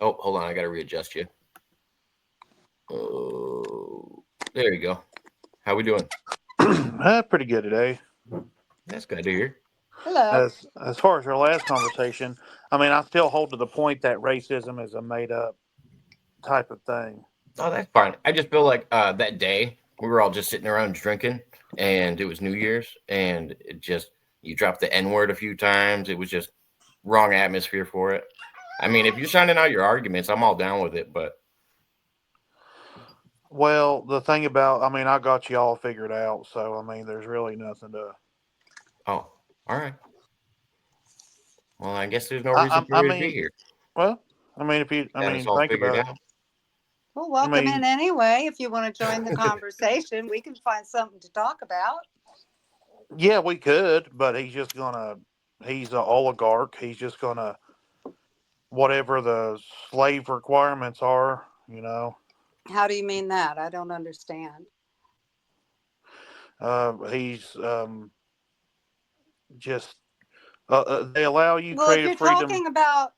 Oh, hold on. I got to readjust you. Oh, there you go. How we doing? Pretty good today. That's good to hear. Hello. As far as our last conversation, I mean, I still hold to the point that racism is a made up type of thing. Oh, that's fine. I just feel like that day we were all just sitting around drinking, and it was New Year's, and it just you dropped the N word a few times. It was just wrong atmosphere for it. I mean, if you're sounding out your arguments, I'm all down with it. But Well, the thing about, I mean, I got you all figured out, so I mean, there's really nothing to. oh, all right. Well, I guess there's no reason for I me to be mean, here. well, I mean, if you, I Got us mean, all think figured about it. out. Well, I welcome in mean, anyway. If you want to join the conversation, we can find something to talk about. yeah, we could, but he's an oligarch. He's just gonna, whatever the slave requirements are, you know. How do you mean that? I don't understand. He's just they allow you Well, creative freedom.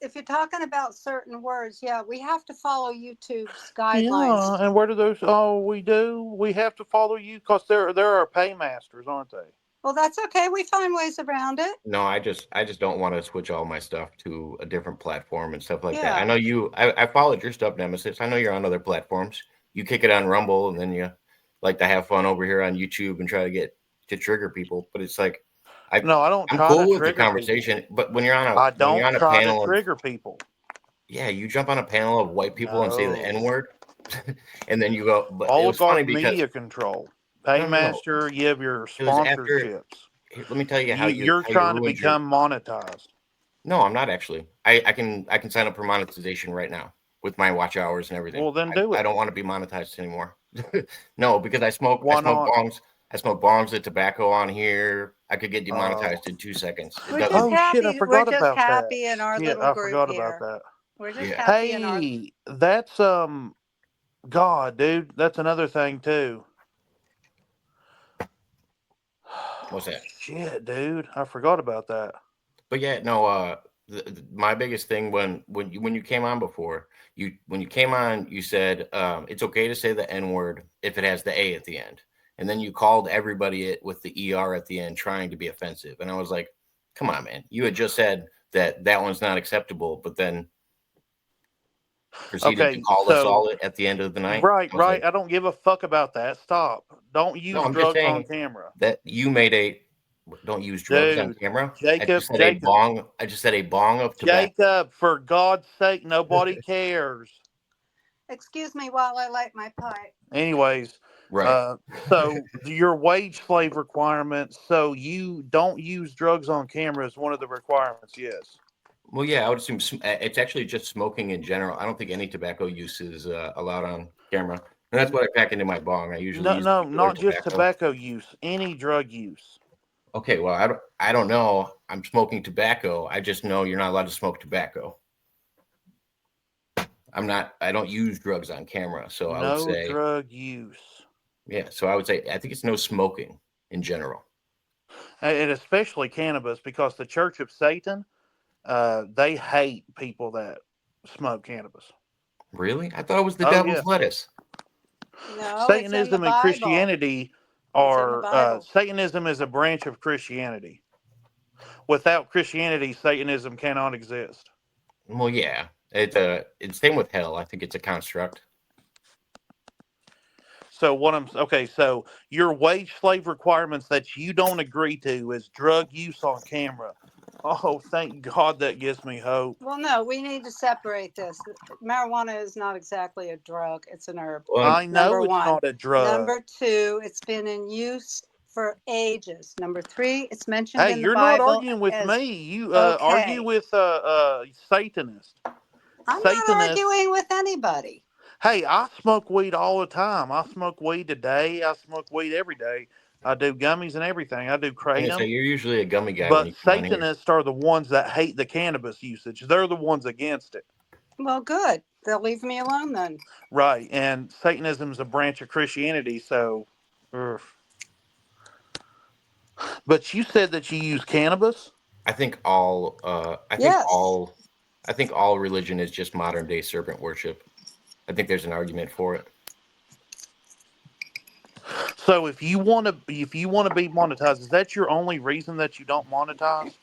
if you're talking about certain words, yeah, we have to follow YouTube's Yeah, guidelines. and where do those? Oh, we do. We have to follow you because they're our paymasters, aren't they? Well, that's okay. We find ways around it. No, I just don't want to switch all my stuff to a different platform and stuff like that. I Yeah. know I followed your stuff, Nemesis. I know you're on other platforms. You kick it on Rumble, and then you like to have fun over here on YouTube and try to get to trigger people. But it's like I No, I don't I'm try to cool with the trigger people. conversation, but when you're on a I when you're don't on a try to panel of trigger people. yeah, you jump on a panel of white people and say the No. N word, and then you go. But it was funny Oligarch because media control. no, Paymaster, you have your it was after. sponsorships. Let me tell you You're how you trying to ruined your. become monetized. No, I'm not actually. I can sign up for monetization right now with my watch hours and everything. Well, then do I it. don't want to be monetized anymore. No, because I Why smoke not? bongs. I smoke bongs and tobacco on here. I could get Oh, demonetized in 2 seconds. It We're just doesn't. oh shit! I happy. We're forgot just about that. happy in our Shit, little I group forgot about here. that. We're just Yeah. happy in our Hey, that's God, dude, that's another thing too. What's that? Shit, dude, I forgot about that. But yeah, no. My biggest thing when you came on before, when you came on, you said it's okay to say the N word if it has the A at the end, and then you called everybody it with the ER at the end, trying to be offensive. And I was like, come on, man. You had just said that one's not acceptable, but then proceeded to Okay, call us so all it at the end of the night. right, I was right. like, I don't give a fuck about that. Stop. Don't no, use I'm just drugs on saying camera, that you made a don't use drugs on dude. camera. I Jacob, just said a Jacob, bong. I just said a bong of tobacco. Jacob. For God's sake, nobody cares. excuse me while I light my pipe. Anyways, Right. so your wage slave requirements. So you don't use drugs on camera is one of the requirements. Yes. Well, yeah, I would assume it's actually just smoking in general. I don't think any tobacco use is allowed on camera, and that's what I pack into my bong. I usually No, use no, regular not just tobacco. tobacco use. Any drug use. Okay, well, I don't know. I'm smoking tobacco. I just know you're not allowed to smoke tobacco. I'm not. I don't use drugs on camera, so I would No say, drug use. yeah. So I would say I think it's no smoking in general. And especially cannabis, because the Church of Satan, they hate people that smoke cannabis. Really, I thought it was the Oh yeah, devil's lettuce. No, it's in the Satanism and Bible. Christianity It's in the are Bible. Satanism is a branch of Christianity. Without Christianity, Satanism cannot exist. Well, yeah, it's same with hell. I think it's a construct. So what I'm okay, so your wage slave requirements that you don't agree to is drug use on camera. Oh, thank God that gives me hope. Well, no, we need to separate this. Marijuana is not exactly a drug, it's an herb. Well, I Number know it's one. not a drug. Number two, it's been in use for ages. Number three, it's mentioned Hey, in the you're not Bible arguing with as me. You argue okay. with Satanist. I'm not Satanists. arguing with anybody. Hey, I smoke weed all the time. I smoke weed today. I smoke weed every day. I do gummies and everything. I do I'm gonna say kratom. you're usually a gummy guy when But you come on here. Satanists are the ones that hate the cannabis usage. They're the ones against it. Well, good. They'll leave me alone then. Right. And Satanism is a branch of Christianity. So, ugh. But you said that you use cannabis? I think all. I think Yes. all. I think all religion is just modern day serpent worship. I think there's an argument for it. So if you want to be monetized, is that your only reason that you don't monetize?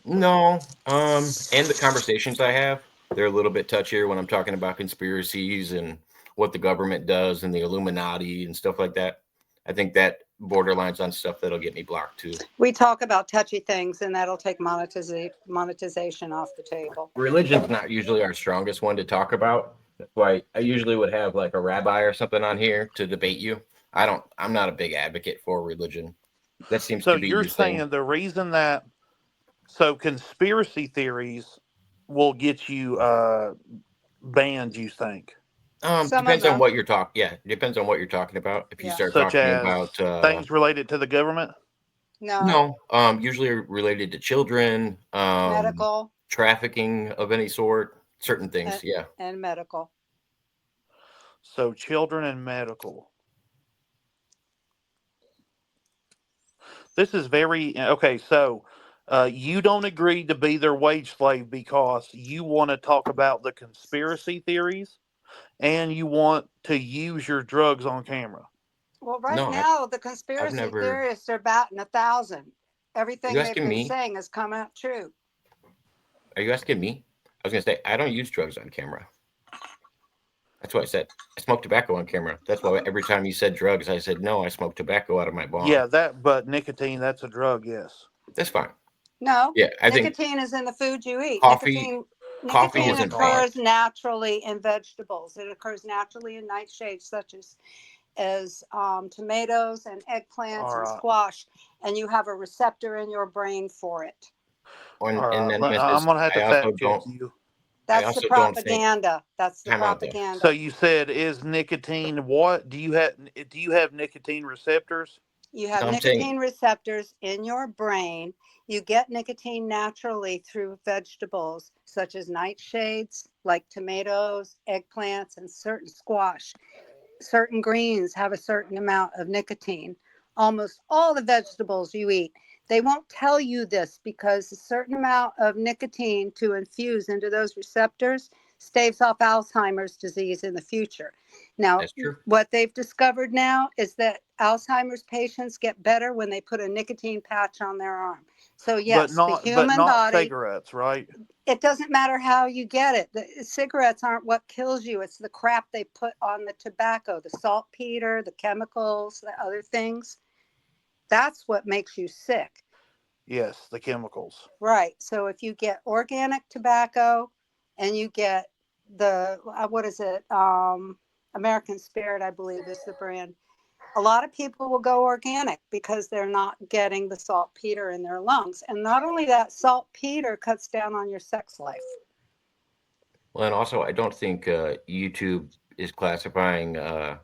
No, and the conversations I have, they're a little bit touchier when I'm talking about conspiracies and what the government does and the Illuminati and stuff like that. I think that borderlines on stuff that'll get me blocked too. We talk about touchy things, and that'll take monetization off the table. Religion's not usually our strongest one to talk about. That's why I usually would have like a rabbi or something on here to debate you. I'm not a big advocate for religion. That seems So to be you're your thing. saying the reason that conspiracy theories will get you banned, you think? Some of Depends on them, what you're talking. Yeah, depends on what you're talking about. If you Yeah. start Such talking as about things related to the government? no, usually related to children, medical trafficking of any sort, certain things. Yeah. and medical. So children and medical. This is very okay. So you don't agree to be their wage slave because you want to talk about the conspiracy theories and you want to use your drugs on camera. Well, right No, now the I've conspiracy never. theorists are batting 1,000. Are you Everything they've asking been me? saying has come out true. Are you asking me? I was gonna say I don't use drugs on camera. That's what I said. I smoke tobacco on camera. That's why every time you said drugs, I said no. I smoke tobacco out of my bong. Yeah, but nicotine, that's a drug, yes. That's fine. No, Yeah, I think nicotine is in the food you eat. coffee Nicotine isn't occurs bad. naturally in vegetables. It occurs naturally in nightshades such as tomatoes and eggplants All and right. squash, and you have a receptor in your brain for it. All And right. then I'm Nemesis, going to have I to also fact check don't. you. I That's the also don't think. propaganda. That's the Time out though. propaganda. So you said is nicotine what? Do you have nicotine receptors? You have No, I'm saying nicotine receptors in your brain. You get nicotine naturally through vegetables such as nightshades, like tomatoes, eggplants, and certain squash. Certain greens have a certain amount of nicotine. Almost all the vegetables you eat. They won't tell you this because a certain amount of nicotine to infuse into those receptors staves off Alzheimer's disease in the future. Now, that's true. what they've discovered now is that Alzheimer's patients get better when they put a nicotine patch on their arm. So yes, the But human not body, cigarettes, right? it doesn't matter how you get it. The cigarettes aren't what kills you. It's the crap they put on the tobacco, the saltpeter, the chemicals, the other things. That's what makes you sick. Yes, the chemicals. Right. So if you get organic tobacco and you get the, what is it? American Spirit, I believe is the brand. A lot of people will go organic because they're not getting the saltpeter in their lungs. And not only that, saltpeter cuts down on your sex life. Well, and also I don't think YouTube is classifying that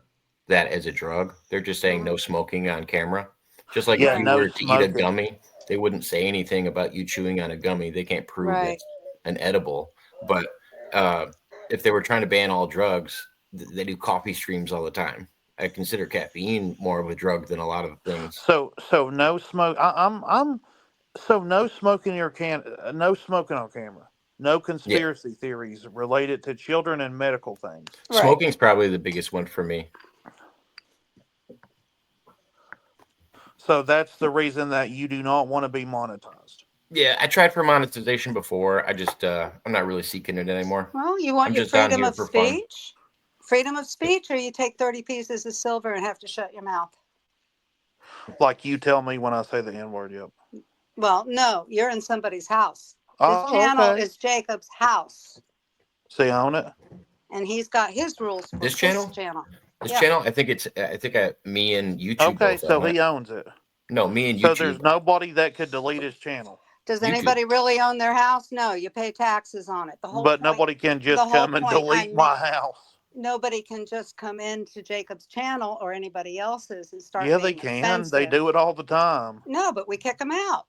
as a drug. They're just saying no smoking on camera. Just like if Yeah, you Right. no were to eat a smoking. gummy, they wouldn't say anything about you chewing on a gummy. They can't prove Right. it's an edible. But uh, if they were trying to ban all drugs, they do coffee streams all the time. I consider caffeine more of a drug than a lot of things. So no smoke. I'm so no smoking no smoking on camera. No Yeah, conspiracy theories related to children and medical things. Right. smoking's probably the biggest one for me. So that's the reason that you do not want to be monetized. Yeah, I tried for monetization before. I just I'm not really seeking it anymore. Well, you want I'm your just on freedom here of for fun. speech? Freedom of speech, or you take 30 pieces of silver and have to shut your mouth? Like you tell me when I say the N word. Yep. Well, no, you're in somebody's house. This Oh, channel okay. is Jacob's house, See, I own it. and he's got his rules for This his channel, channel. this Yeah. channel, I think me and YouTube Okay, both so own it. he owns it. No, me and So YouTube. there's nobody that could delete his channel. Does YouTube. anybody really own their house? No, you pay taxes on it. The whole But point, nobody can the just whole come and point delete I'm my house. nobody can just come into Jacob's channel or anybody else's and start Yeah, they being can. They offensive. do it all the time. No, but we kick them out.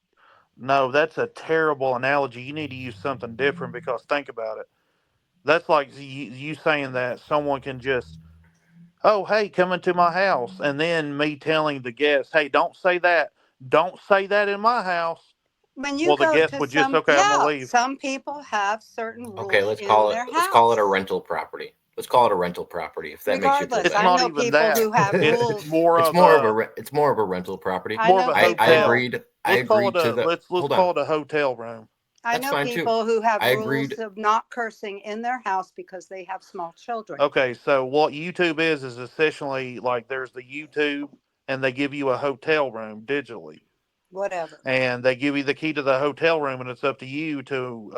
No, that's a terrible analogy. You need to use something different because think about it. That's like you saying that someone can just, oh, hey, come into my house. And then me telling the guest, hey, don't say that. Don't say that in my house. When you Well, the go guest to would just, some, okay, I'm gonna yeah, leave. some people have certain rules Okay, let's in call their it a house. rental property. Let's call it a rental property if that makes you feel Regardless, It's better. I not know even people that. who have It's rules. more It's of more of a it's more of a rental property. I more of know a I hotel. people. agreed to the Let's hold call on. it a hotel room. I That's know fine too. people who have I rules agreed. of not cursing in their house because they have small children. Okay, so what YouTube is essentially like there's the YouTube, and they give you a hotel room digitally, Whatever. and they give you the key to the hotel room, and it's up to you to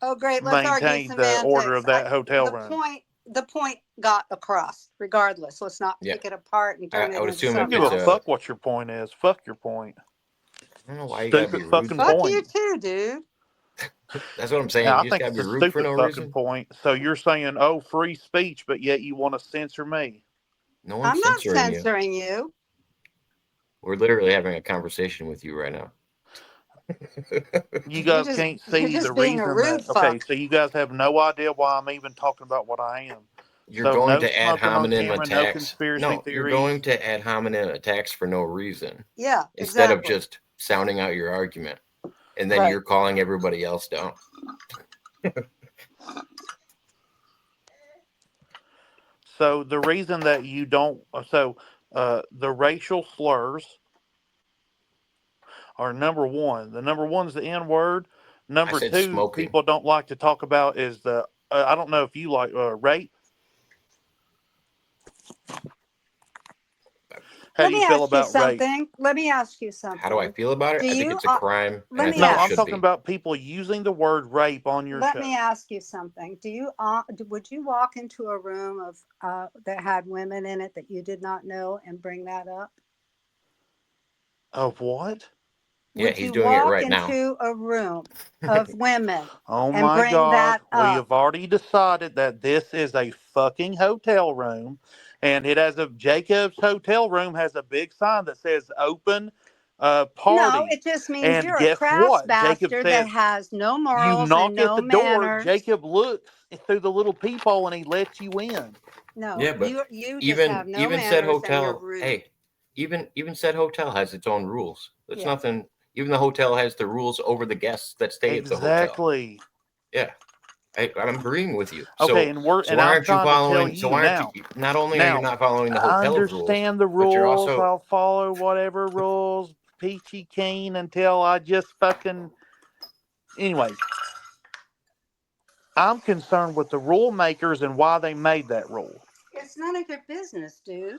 Oh, great. Let's argue maintain the order semantics. of that hotel room. The point got across. Regardless, let's not Yeah. pick it apart and turn I it would into assume I if don't something give it's a else. fuck what your point is. Fuck your point. I don't know why you gotta be Stupid rude. fucking To Fuck point. you too, dude. That's what I'm saying. Yeah, I You just think gotta it's be a rude for stupid no fucking reason. point. So you're saying, oh, free speech, but yet you want to censor me. No I'm one's not censoring you. censoring you. We're literally having a conversation with you right now. You You're guys just can't you're see just the being a reason rude that. Okay, fuck. so you guys have no idea why I'm even talking about what I am. You're So going no to ad smoking on hominem camera, no attacks. conspiracy No, theories. you're going to ad hominem attacks for no reason. Yeah, Instead of exactly. just sounding out your argument. And then Right. you're calling everybody else down. So the reason that you don't, the racial slurs are number one. The number one is the N word. I Number said two, smoking. people don't like to talk about is the. I don't know if you like rape. How Let do you me feel ask you about rape? something. Let me ask you something. How do I feel about it? Do I think you? it's a crime, and Let I me think No, it ask. I'm should talking be. about people using the word rape on your Let show. me ask you something. Do you? Would you walk into a room of that had women in it that you did not know and bring that up? Of what? Yeah, Would he's you doing it walk right now. into a room of women Oh and my bring God. that We up? have already decided that this is a fucking hotel room. And it has Jacob's hotel room has a big sign that says open No, party. it just means And you're a guess crass what? Jacob bastard says, that has no you morals and knock at no the door. manners. Jacob looks through the little peephole and he lets you in. No, Yeah, but you just have no even said manners and you're hotel, rude. hey, even said hotel has its own rules. It's Yeah. nothing. Even the hotel has the rules over the guests that stay at the hotel. Exactly. Yeah, I'm agreeing with you. Okay, So why I'm aren't trying to tell following? you So why aren't now, you? Not only are you now not following the I hotel's rules, understand the but you're rules. also I'll follow whatever rules, peachy keen, until I just fucking. Anyway, I'm concerned with the rule makers and why they made that rule. It's none of your business, dude.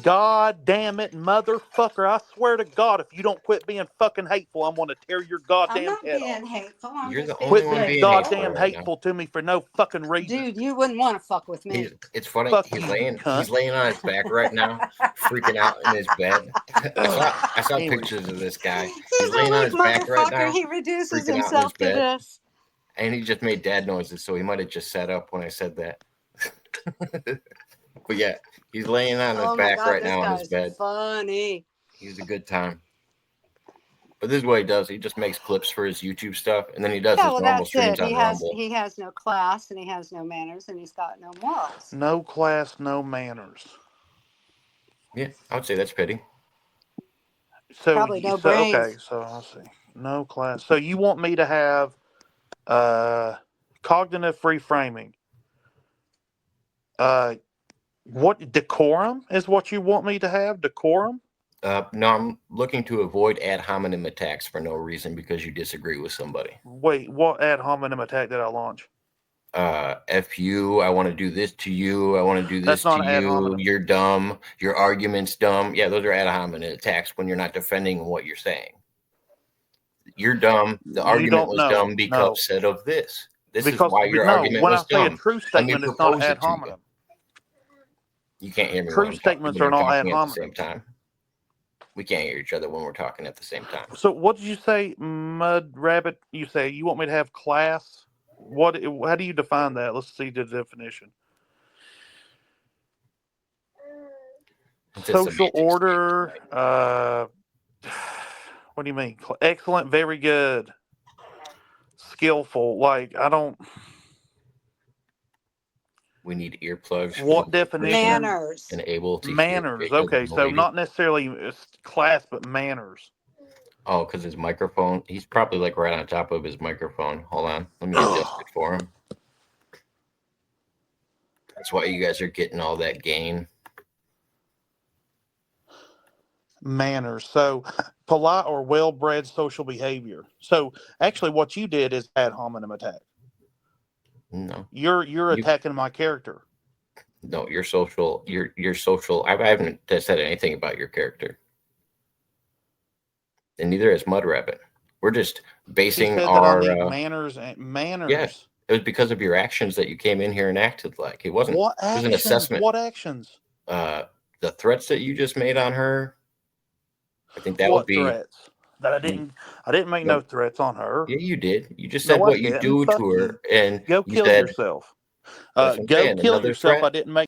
God damn it, motherfucker. I swear to God, if you don't quit being fucking hateful, I'm going to tear your I'm goddamn not head being off. hateful. I'm you're just the being only Quit one being being hateful goddamn right now. hateful to me for no fucking reason. Dude, you wouldn't want to fuck with me. It's funny. Fuck He's you, laying cunt. on his back right now, freaking out in his bed. I saw Anyway. pictures of this guy. He's a laying on weak his back right motherfucker. now, He reduces freaking out in his himself to bed. this. And he just made dad noises, so he might have just sat up when I said that. But yeah, he's laying on his Oh my back God, right this now on his guy's bed. funny. He's a good time. But this is what he does. He just makes clips for his YouTube stuff, and then he does Yeah, his well, normal that's streams it. on Rumble. He has no class and he has no manners and he's got no morals. No class, no manners. Yeah, I would say that's petty. Probably no brains. Okay, so let's see. No class. So you want me to have cognitive reframing. What decorum is what you want me to have? Decorum? No, I'm looking to avoid ad hominem attacks for no reason because you disagree with somebody. Wait, what ad hominem attack did I launch? F you, I want to do this to you, I want to do this That's not to ad you, hominem. you're dumb, your argument's dumb. Yeah, those are ad hominem attacks when you're not defending what you're saying. You're dumb. The argument was dumb because of this. This is why your argument when was I say a dumb. true statement, it's not ad hominem. You can't hear me True when statements we're are not ad talking at the same hominem. time. We can't hear each other when we're talking at the same time. So what did you say, Mudrabbit? You say you want me to have class? What? How do you define that? Let's see the definition. Social order. What do you mean? Excellent, very good, skillful. Like I don't. We need earplugs. What definition? Manners. And able to manners. Hear okay, so not necessarily class, but manners. Oh, because his microphone. He's probably like right on top of his microphone. Hold on, let me adjust it for him. That's why you guys are getting all that gain. Manners. So polite or well-bred social behavior. So actually what you did is ad hominem attack. No, You're attacking my character. No, your social. Your social. I haven't said anything about your character, and neither has Mudrabbit. We're just He basing said that I our. need manners and manners. Yeah, it was because of your actions that you came in here and acted like it wasn't. What It was an actions? assessment. What actions? The threats that you just made on her. I think that would What be. threats? That I didn't make no threats on her. Yeah, you did. You just No, said I what you didn't. do Fuck to her, you. and Go you kill said, yourself. That's what I'm Go saying, kill another yourself. threat. I didn't make